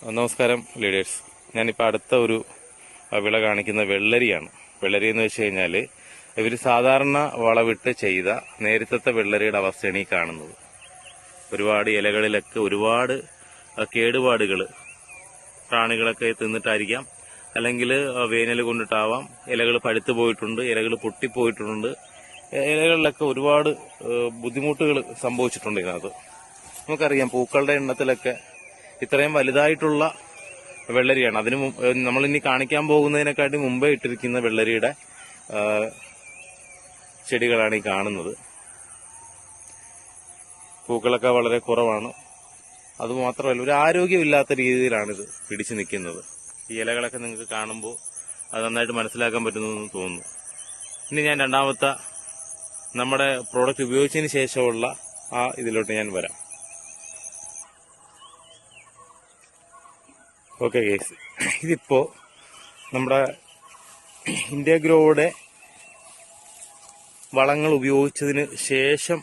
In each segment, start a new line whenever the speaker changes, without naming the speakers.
നമസ്കാരം ലീഡേഴ്സ്. ഞാനിപ്പോൾ അടുത്ത ഒരു വിള കാണിക്കുന്ന വെള്ളരിയാണ്. വെള്ളരി എന്ന് വെച്ച് കഴിഞ്ഞാൽ ഇവർ സാധാരണ വളവിട്ട് ചെയ്ത നേരത്തെ വെള്ളരിയുടെ അവസ്ഥയാണ് ഈ കാണുന്നത്. ഒരുപാട് ഇലകളിലൊക്കെ ഒരുപാട് കേടുപാടുകൾ പ്രാണികളൊക്കെ തിന്നിട്ടായിരിക്കാം, അല്ലെങ്കിൽ വേനൽ കൊണ്ടിട്ടാവാം. ഇലകൾ പഴുത്തു പോയിട്ടുണ്ട്, ഇലകൾ പൊട്ടിപ്പോയിട്ടുണ്ട്, ഇലകളിലൊക്കെ ഒരുപാട് ബുദ്ധിമുട്ടുകൾ സംഭവിച്ചിട്ടുണ്ട്. ഇതിനകത്ത് നമുക്കറിയാം പൂക്കളുടെ എണ്ണത്തിലൊക്കെ ഇത്രയും വലുതായിട്ടുള്ള വെള്ളരിയാണ്. അതിന് നമ്മളിനി കാണിക്കാൻ പോകുന്നതിനെക്കാട്ടി മുമ്പേ ഇട്ടിരിക്കുന്ന വെള്ളരിയുടെ ചെടികളാണ് ഈ കാണുന്നത്. പൂക്കളൊക്കെ വളരെ കുറവാണ്. അതുമാത്രമല്ല, ഒരു ആരോഗ്യമില്ലാത്ത രീതിയിലാണിത് പിടിച്ചു നിൽക്കുന്നത്. ഈ ഇലകളൊക്കെ നിങ്ങൾക്ക് കാണുമ്പോൾ അത് നന്നായിട്ട് മനസ്സിലാക്കാൻ പറ്റുന്നതെന്ന് തോന്നുന്നു. ഇനി ഞാൻ രണ്ടാമത്തെ നമ്മുടെ പ്രോഡക്റ്റ് ഉപയോഗിച്ചതിന് ശേഷമുള്ള ഇതിലോട്ട് ഞാൻ വരാം. ഓക്കെ ഗൈസ്, ഇതിപ്പോ നമ്മുടെ ഇന്ത്യഗ്രോയുടെ വളങ്ങൾ ഉപയോഗിച്ചതിന് ശേഷം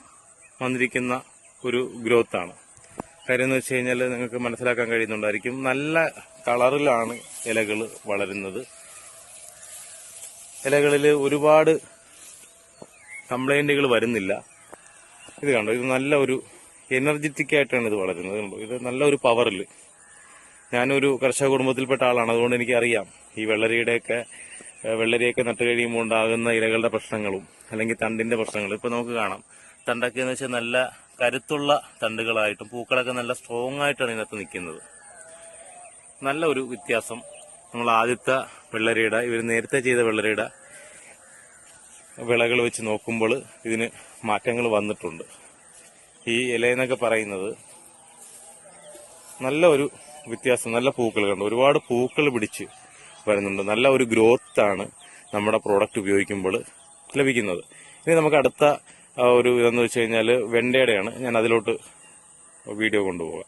വന്നിരിക്കുന്ന ഒരു ഗ്രോത്താണ്. കാര്യം എന്ന് വെച്ച് കഴിഞ്ഞാൽ നിങ്ങൾക്ക് മനസ്സിലാക്കാൻ കഴിയുന്നുണ്ടായിരിക്കും, നല്ല കളറിലാണ് ഇലകൾ വളരുന്നത്. ഇലകളിൽ ഒരുപാട് കംപ്ലൈന്റുകൾ വരുന്നില്ല. ഇത് കണ്ടോ, ഇത് നല്ല ഒരു എനർജറ്റിക് ആയിട്ടാണ് ഇത് വളരുന്നത്. കണ്ടോ, ഇത് നല്ല ഒരു പവറിൽ. ഞാനൊരു കർഷക കുടുംബത്തിൽപ്പെട്ട ആളാണ്, അതുകൊണ്ട് എനിക്കറിയാം ഈ വെള്ളരിയൊക്കെ നട്ട് കഴിയുമ്പോൾ ഉണ്ടാകുന്ന ഇലകളുടെ പ്രശ്നങ്ങളും അല്ലെങ്കിൽ തണ്ടിന്റെ പ്രശ്നങ്ങളും. ഇപ്പൊ നമുക്ക് കാണാം, തണ്ടൊക്കെ എന്ന് വെച്ചാൽ നല്ല കരുത്തുള്ള തണ്ടുകളായിട്ടും പൂക്കളൊക്കെ നല്ല സ്ട്രോങ് ആയിട്ടാണ് ഇതിനകത്ത് നിൽക്കുന്നത്. നല്ല ഒരു വ്യത്യാസം നമ്മൾ ആദ്യത്തെ വെള്ളരിയുടെ, ഇവർ നേരത്തെ ചെയ്ത വെള്ളരിയുടെ വിളകൾ വെച്ച് നോക്കുമ്പോൾ ഇതിന് മാറ്റങ്ങൾ വന്നിട്ടുണ്ട്. ഈ ഇലയെന്നൊക്കെ പറയുന്നത് നല്ല ഒരു വ്യത്യാസം, നല്ല പൂക്കൾ കണ്ടു, ഒരുപാട് പൂക്കൾ പിടിച്ച് വരുന്നുണ്ട്. നല്ല ഒരു ഗ്രോത്ത് ആണ് നമ്മുടെ പ്രോഡക്റ്റ് ഉപയോഗിക്കുമ്പോൾ ലഭിക്കുന്നത്. ഇനി നമുക്ക് അടുത്ത ഒരു ഇതെന്ന് വെച്ച് കഴിഞ്ഞാൽ വെണ്ടയുടെയാണ്. ഞാൻ അതിലോട്ട് വീഡിയോ കൊണ്ടുപോകാം.